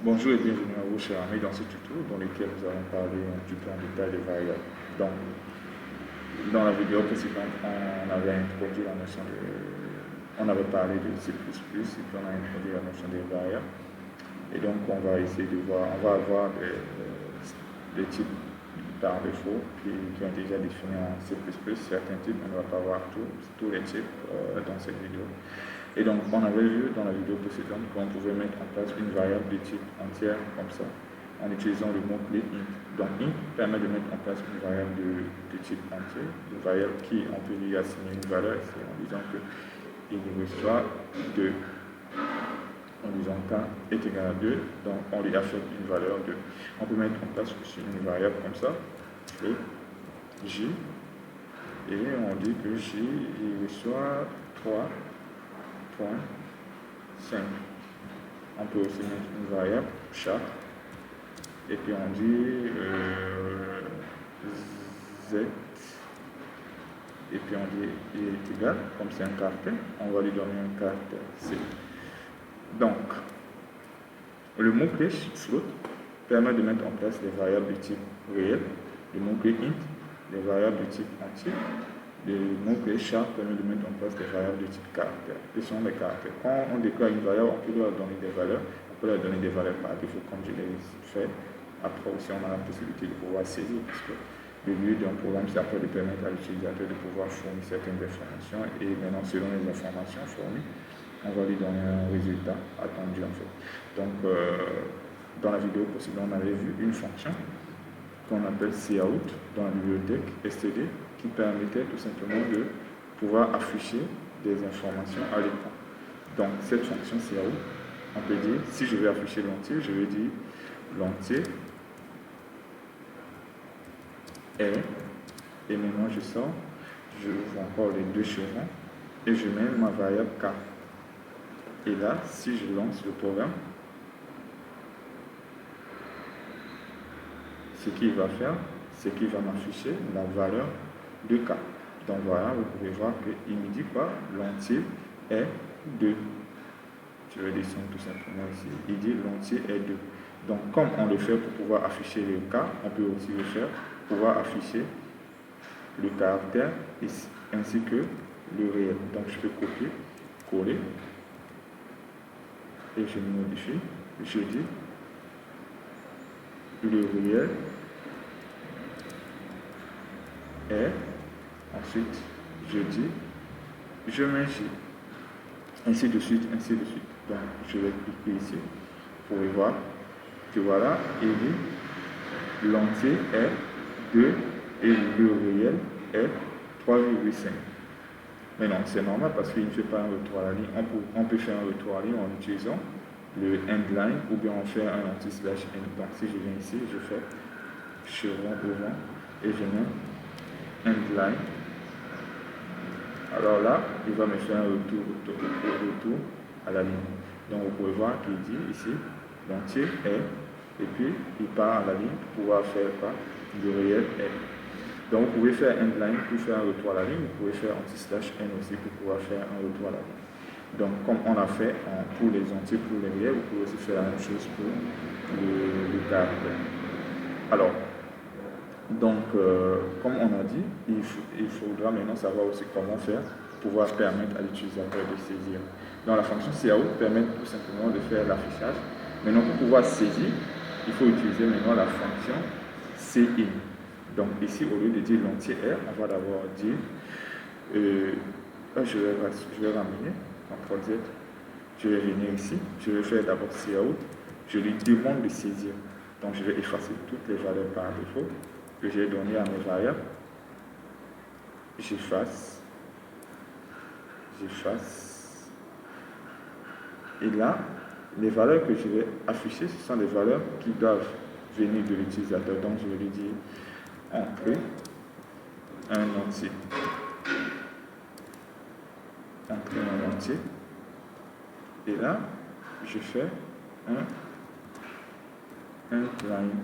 Bonjour et bienvenue à vous, chers amis, dans ce tuto dans lequel nous allons parler un petit peu en détail des variables. Donc, dans la vidéo précédente, on avait introduit la notion de... On avait parlé de C++ et puis on a introduit la notion des variables. Et donc, on va essayer de voir, on va avoir des types par défaut qui ont déjà définis en C++, certains types, on ne va pas voir tous les types dans cette vidéo. Et donc, on avait vu dans la vidéo précédente qu'on pouvait mettre en place une variable de type entière comme ça, en utilisant le mot-clé int. Donc, int permet de mettre en place une variable de type entier, une variable qui, on peut lui assigner une valeur ici en disant qu'il reçoit 2. En disant k est égal à 2, donc on lui affecte une valeur 2. On peut mettre en place aussi une variable comme ça, float j, et on dit que j il reçoit 3.5. On peut aussi mettre une variable char, et puis on dit z, et puis on dit il est égal, comme c'est un caractère, on va lui donner un caractère c. Donc, le mot-clé float permet de mettre en place des variables de type réel, le mot-clé int, des variables de type entier, le mot-clé char permet de mettre en place des variables de type caractère. Ce sont des caractères. Quand on déclare une variable, on peut leur donner des valeurs, on peut leur donner des valeurs par défaut, comme je l'ai fait. Après aussi, on a la possibilité de pouvoir saisir, parce que le but d'un programme, c'est après de permettre à l'utilisateur de pouvoir fournir certaines informations, et maintenant, selon les informations fournies, on va lui donner un résultat attendu en fait. Donc, dans la vidéo précédente, on avait vu une fonction qu'on appelle cout dans la bibliothèque std qui permettait tout simplement de pouvoir afficher des informations à l'écran. Donc, cette fonction cout, on peut dire, si je vais afficher l'entier, je vais dire l'entier est, et maintenant je sors, je vois encore les deux chevrons, et je mets ma variable k. Et là, si je lance le programme, ce qu'il va faire, c'est qu'il va m'afficher la valeur de k. Donc voilà, vous pouvez voir qu'il me dit quoi? L'entier est 2. Je vais descendre tout simplement ici. Il dit l'entier est 2. Donc comme on le fait pour pouvoir afficher le k, on peut aussi le faire pour pouvoir afficher le caractère ainsi que le réel. Donc je peux copier, coller. Et je modifie, je dis le réel est, ensuite je dis, je mets j, ainsi de suite, ainsi de suite. Donc je vais cliquer ici pour voir que voilà, il dit l'entier est 2 et le réel est 3,5. Mais non, c'est normal parce qu'il ne fait pas un retour à la ligne. On peut faire un retour à la ligne en utilisant le endline ou bien on fait un anti-slash end. Donc si je viens ici, je fais chevron devant et je mets endline. Alors là, il va me faire un retour à la ligne. Donc vous pouvez voir qu'il dit ici, l'entier est, et puis il part à la ligne pour pouvoir faire quoi? Le réel est. Donc vous pouvez faire endline pour faire un retour à la ligne, vous pouvez faire anti-slash n aussi pour pouvoir faire un retour à la ligne. Donc comme on a fait pour les entiers, pour les réels, vous pouvez aussi faire la même chose pour le caractère. Alors, donc comme on a dit, il faudra maintenant savoir aussi comment faire pour pouvoir permettre à l'utilisateur de saisir. Donc la fonction cout permet tout simplement de faire l'affichage. Maintenant pour pouvoir saisir, il faut utiliser maintenant la fonction cin. Donc ici, au lieu de dire l'entier est, on va d'abord dire, je vais ramener, CTRL Z, je vais venir ici, je vais faire d'abord cout, je lui demande de saisir. Donc je vais effacer toutes les valeurs par défaut que j'ai données à mes variables. J'efface. Et là, les valeurs que je vais afficher, ce sont des valeurs qui doivent venir de l'utilisateur. Donc je vais lui dire entrer un entier. Entrer un entier. Et là, je fais un line.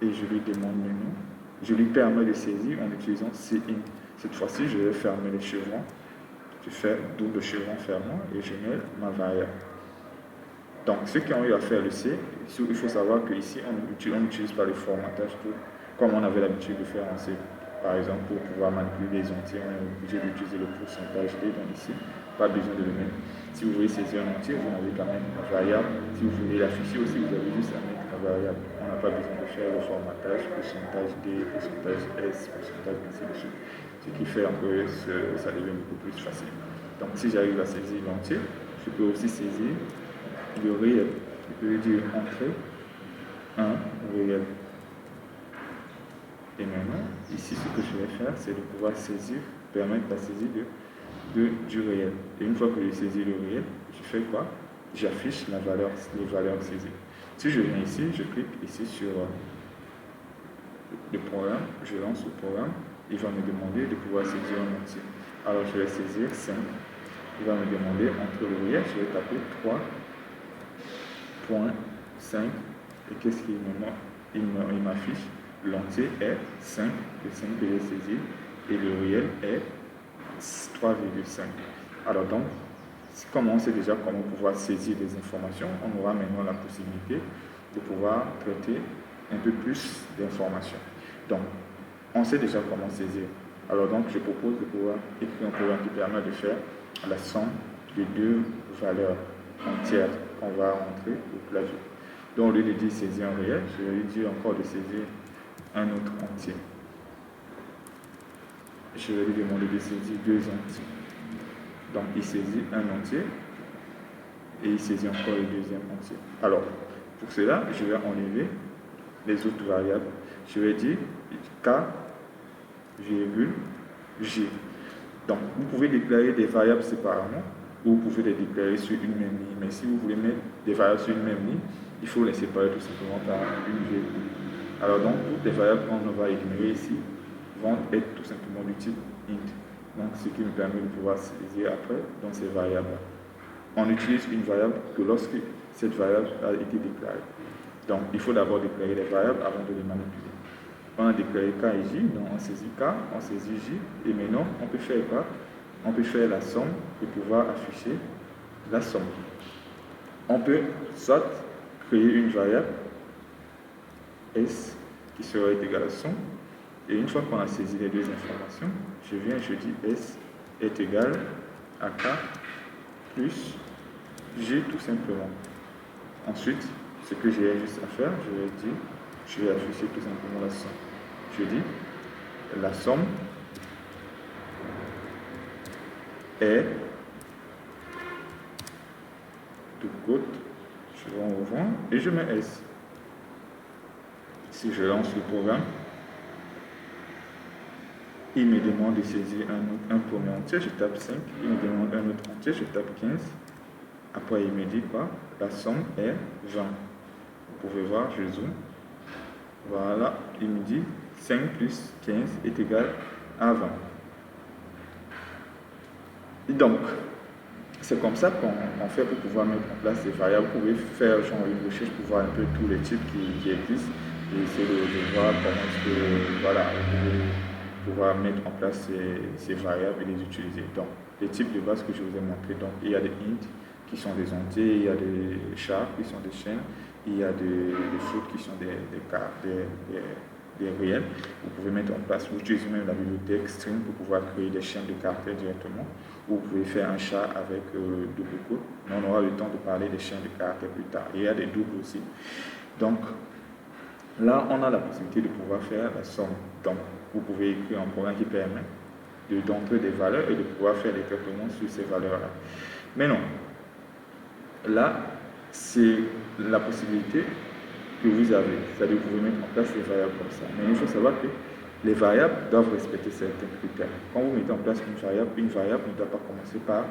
Et je lui demande le nom. Je lui permets de saisir en utilisant cin. Cette fois-ci, je vais fermer les chevrons. Je fais double chevron fermant et je mets ma variable. Donc, ceux qui ont eu à faire le C, il faut savoir qu'ici, on n'utilise pas le formatage comme on avait l'habitude de faire en C. Par exemple, pour pouvoir manipuler les entiers, on est obligé d'utiliser le pourcentage D. Donc ici, pas besoin de le mettre. Si vous voulez saisir un entier, vous n'avez qu'à mettre une variable. Si vous voulez l'afficher aussi, vous avez juste à mettre la variable. On n'a pas besoin de faire le formatage, pourcentage D, pourcentage S, pourcentage ainsi de suite. Ce qui fait que ça devient beaucoup plus facile. Donc si j'arrive à saisir l'entier, je peux aussi saisir le réel. Je peux dire entrée 1 réel. Et maintenant, ici, ce que je vais faire, c'est de pouvoir permettre la saisie du réel. Et une fois que j'ai saisi le réel, je fais quoi? J'affiche les valeurs saisies. Si je viens ici, je clique ici sur le programme, je lance le programme, il va me demander de pouvoir saisir un entier. Alors je vais saisir 5. Il va me demander entre le réel, je vais taper 3.5. Et qu'est-ce qu'il m'affiche? L'entier est 5, le 5 que j'ai saisi, et le réel est 3,5. Alors donc, comme on sait déjà comment pouvoir saisir des informations, on aura maintenant la possibilité de pouvoir traiter un peu plus d'informations. Donc, on sait déjà comment saisir. Alors donc, je propose de pouvoir écrire un programme qui permet de faire la somme des deux valeurs entières qu'on va rentrer au clavier. Donc, au lieu de dire saisir un réel, je vais lui dire encore de saisir un autre entier. Je vais lui demander de saisir deux entiers. Donc, il saisit un entier et il saisit encore le deuxième entier. Alors, pour cela, je vais enlever les autres variables. Je vais dire K, virgule, G. Donc, vous pouvez déclarer des variables séparément ou vous pouvez les déclarer sur une même ligne. Mais si vous voulez mettre des variables sur une même ligne, il faut les séparer tout simplement par une virgule. Alors donc, toutes les variables qu'on va énumérer ici vont être tout simplement du type int. Donc, ce qui me permet de pouvoir saisir après dans ces variables. On utilise une variable que lorsque cette variable a été déclarée. Donc, il faut d'abord déclarer les variables avant de les manipuler. On a déclaré K et J, donc on saisit K, on saisit J, et maintenant, on peut faire quoi? On peut faire la somme pour pouvoir afficher la somme. On peut soit créer une variable S qui serait égale à 100. Et une fois qu'on a saisi les deux informations, je viens et je dis S est égal à K plus G tout simplement. Ensuite, ce que j'ai juste à faire, je vais afficher tout simplement la somme. Je dis la somme est tout côte, je vais en revoir et je mets S. Si je lance le programme, il me demande de saisir un premier entier, je tape 5. Il me demande un autre entier, je tape 15. Après, il me dit quoi? La somme est 20. Vous pouvez voir, je zoome. Voilà, il me dit 5 plus 15 est égal à 20. Et donc, c'est comme ça qu'on fait pour pouvoir mettre en place ces variables. Vous pouvez faire genre une recherche pour voir un peu tous les types qui existent et essayer de voir comment est-ce que vous pouvez pouvoir mettre en place ces variables et les utiliser. Donc, les types de base que je vous ai montré, donc il y a des int qui sont des entiers, il y a des chars qui sont des chaînes, il y a des floats qui sont des réels. Vous pouvez mettre en place, vous utilisez même la bibliothèque string pour pouvoir créer des chaînes de caractères directement, ou vous pouvez faire un char avec double quote, mais on aura le temps de parler des chaînes de caractères plus tard. Et il y a des doubles aussi. Donc, là, on a la possibilité de pouvoir faire la somme. Donc, vous pouvez écrire un programme qui permet d'entrer des valeurs et de pouvoir faire des traitements sur ces valeurs-là. Mais non, là, c'est la possibilité que vous avez. C'est-à-dire que vous pouvez mettre en place des variables comme ça. Mais il faut savoir que les variables doivent respecter certains critères. Quand vous mettez en place une variable ne doit pas commencer par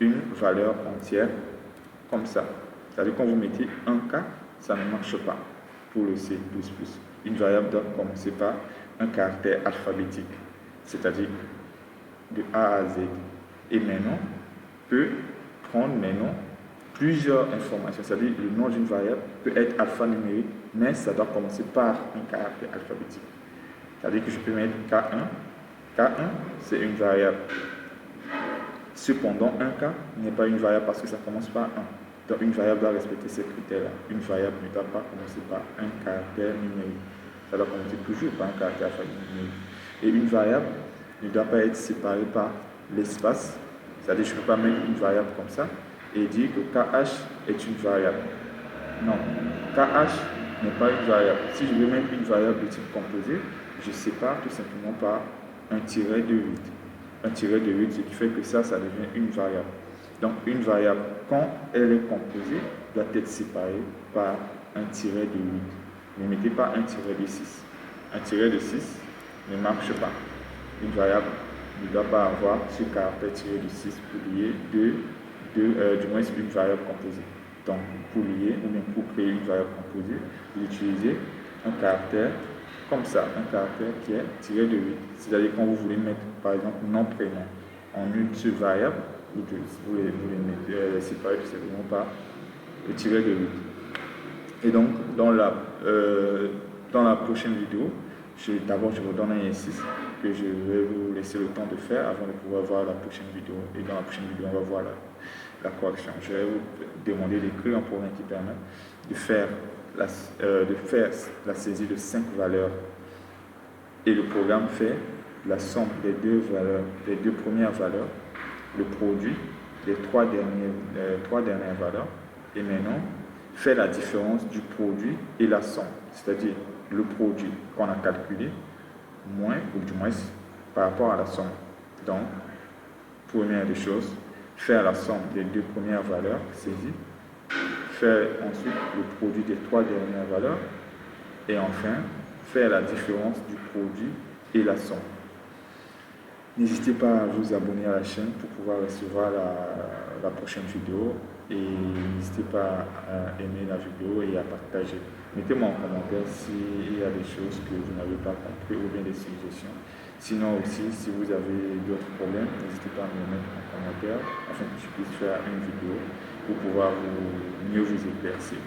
une valeur entière comme ça. C'est-à-dire que quand vous mettez 1K, ça ne marche pas pour le C++. Une variable doit commencer par un caractère alphabétique, c'est-à-dire de A à Z. Et maintenant, peut prendre plusieurs informations, c'est-à-dire le nom d'une variable peut être alphanumérique, mais ça doit commencer par un caractère alphabétique. C'est-à-dire que je peux mettre K1. K1, c'est une variable. Cependant, 1K n'est pas une variable parce que ça commence par 1. Donc une variable doit respecter ces critères-là. Une variable ne doit pas commencer par un caractère numérique. Ça doit commencer toujours par un caractère numérique. Et une variable ne doit pas être séparée par l'espace. C'est-à-dire que je ne peux pas mettre une variable comme ça et dire que KH est une variable. Non, KH n'est pas une variable. Si je veux mettre une variable de type composé, je sépare tout simplement par un tiret de 8. Un tiret de 8, ce qui fait que ça devient une variable. Donc une variable, quand elle est composée, doit être séparée par un tiret de 8. Ne mettez pas un tiret de 6. Un tiret de 6 ne marche pas. Une variable ne doit pas avoir ce caractère tiré de 6 pour lier du moins une variable composée. Donc pour lier ou même pour créer une variable composée, vous utilisez un caractère comme ça, un caractère qui est tiré de 8. C'est-à-dire quand vous voulez mettre par exemple nom prénom en une seule variable, vous les séparez tout simplement par le tiret de 8. Et donc dans la prochaine vidéo, d'abord je vous donne un exercice que je vais vous laisser le temps de faire avant de pouvoir voir la prochaine vidéo. Et dans la prochaine vidéo, on va voir la correction. Je vais vous demander d'écrire un programme qui permet de faire la saisie de 5 valeurs. Et le programme fait la somme des deux premières valeurs, le produit des trois dernières valeurs, et maintenant fait la différence du produit et la somme, c'est-à-dire le produit qu'on a calculé, moins ou du moins par rapport à la somme. Donc, première des choses, faire la somme des deux premières valeurs saisies, faire ensuite le produit des 3 dernières valeurs, et enfin, faire la différence du produit et la somme. N'hésitez pas à vous abonner à la chaîne pour pouvoir recevoir la prochaine vidéo et n'hésitez pas à aimer la vidéo et à partager. Mettez-moi en commentaire s'il y a des choses que vous n'avez pas compris ou bien des suggestions. Sinon aussi, si vous avez d'autres problèmes, n'hésitez pas à me mettre en commentaire afin que je puisse faire une vidéo pour pouvoir mieux vous éclaircir.